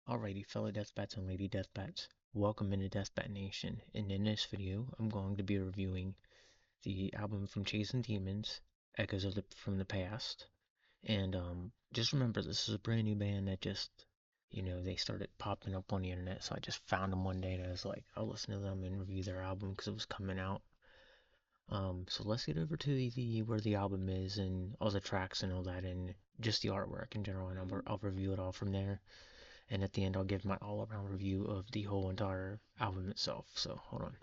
Alrighty, fellow Deathbats and Lady Deathbats, welcome into Deathbat Nation, and in this video, I'm going to be reviewing the album from Chasing Demons, Echoes from the Past, and just remember this is a brand new band that they started popping up on the internet, so I just found them one day and I was like, I'll listen to them and review their album because it was coming out. So let's get over to the where the album is and all the tracks and all that, and just the artwork in general, and I'll review it all from there. And at the end, I'll give my all around review of the whole entire album itself. So, hold on.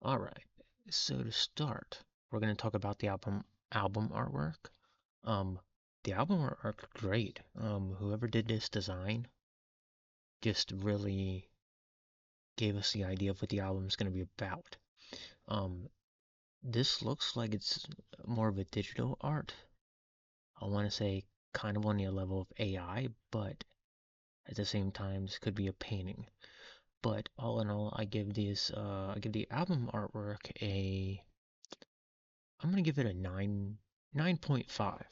Alright, so to start, we're going to talk about the album artwork. Um, the album artwork, great. Whoever did this design just really gave us the idea of what the album's going to be about. Um, this looks like it's more of a digital art. I want to say kind of on the level of AI, but at the same time, this could be a painting. But all in all, I give the album artwork I'm gonna give it a 9.5.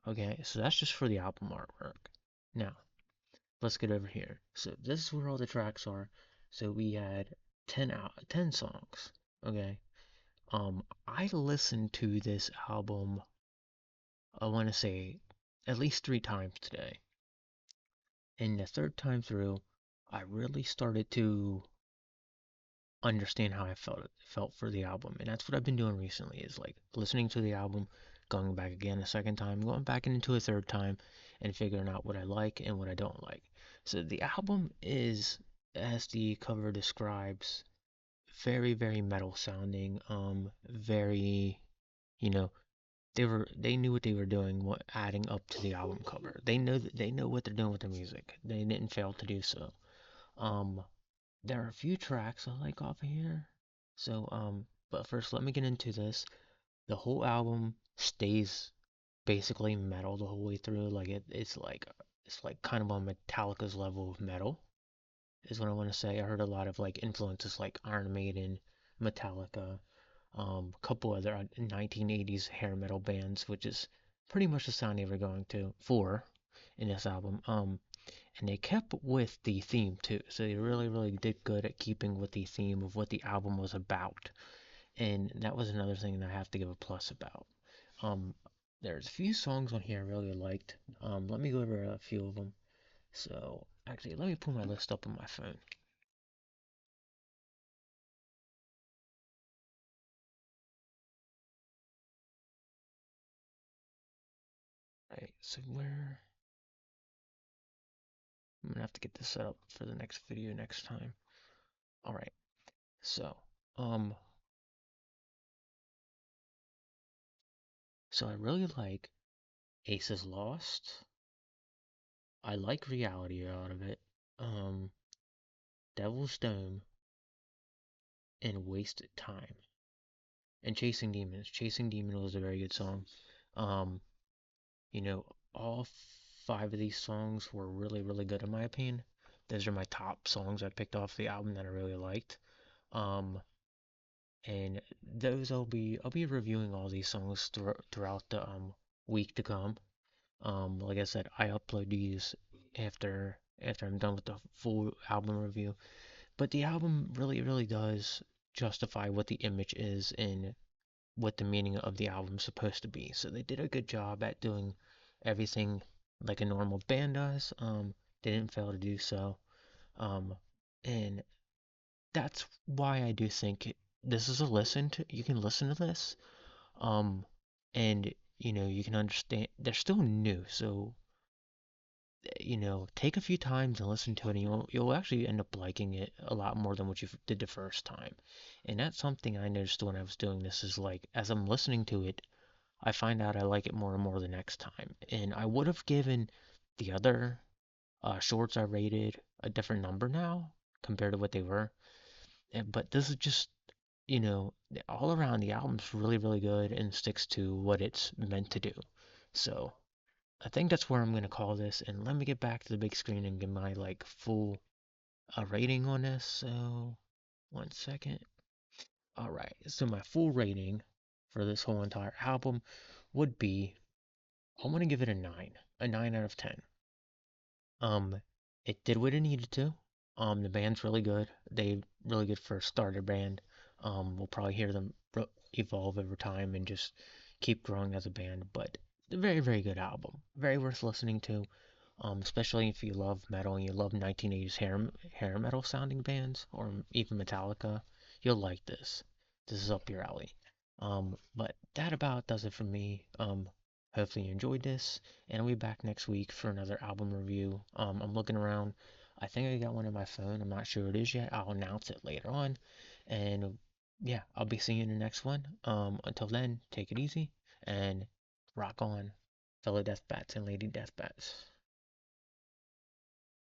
Okay, so that's just for the album artwork. Now, let's get over here. So this is where all the tracks are. So we had 10 songs. Okay. I listened to this album, I want to say at least 3 times today. And the third time through, I really started to understand how I felt for the album. And that's what I've been doing recently is like listening to the album, going back again a second time, going back into a third time, and figuring out what I like and what I don't like. So the album is, as the cover describes, very, very metal sounding, very, you know, they knew what they were doing, what adding up to the album cover. They know what they're doing with the music. They didn't fail to do so. Um, there are a few tracks I like off of here. So, but first let me get into this. The whole album stays basically metal the whole way through. Like it's like kind of on Metallica's level of metal, is what I want to say. I heard a lot of like influences like Iron Maiden, Metallica, a couple other 1980s hair metal bands, which is pretty much the sound they were going to for in this album. And they kept with the theme too. So they really, really did good at keeping with the theme of what the album was about. And that was another thing that I have to give a plus about. Um, there's a few songs on here I really liked. Let me go over a few of them. So actually, let me pull my list up on my phone. Right, so where I'm gonna have to get this set up for the next video next time. All right, so um, so I really like Aces Lost. I like Reality out of it. Um, Devil's Dome, and Wasted Time. And Chasing Demons. Chasing Demons was a very good song. Um, you know, all 5 of these songs were really, really good in my opinion. Those are my top songs I picked off the album that I really liked. Um, and those I'll be reviewing all these songs throughout the week to come. Like I said, I upload these after I'm done with the full album review. But the album really, really does justify what the image is and what the meaning of the album's supposed to be. So they did a good job at doing everything like a normal band does. They didn't fail to do so. Um, and that's why I do think this is a listen to. You can listen to this. Um, and you can understand they're still new, so take a few times and listen to it, and you'll actually end up liking it a lot more than what you did the first time. And that's something I noticed when I was doing this is like as I'm listening to it, I find out I like it more and more the next time. And I would have given the other shorts I rated a different number now compared to what they were. But this is just all around the album's really, really good and sticks to what it's meant to do. So I think that's where I'm gonna call this, and let me get back to the big screen and give my like full rating on this. So 1 second. All right, so my full rating for this whole entire album would be I'm gonna give it a 9 out of 10. Um, it did what it needed to. The band's really good. They really good for a starter band. We'll probably hear them evolve over time and just keep growing as a band. But a very, very good album. Very worth listening to. Especially if you love metal and you love 1980s hair metal sounding bands or even Metallica, you'll like this. This is up your alley. But that about does it for me. Hopefully you enjoyed this, and I'll be back next week for another album review. I'm looking around. I think I got one on my phone. I'm not sure what it is yet. I'll announce it later on. And yeah, I'll be seeing you in the next one. Until then, take it easy and rock on, fellow Deathbats and Lady Deathbats.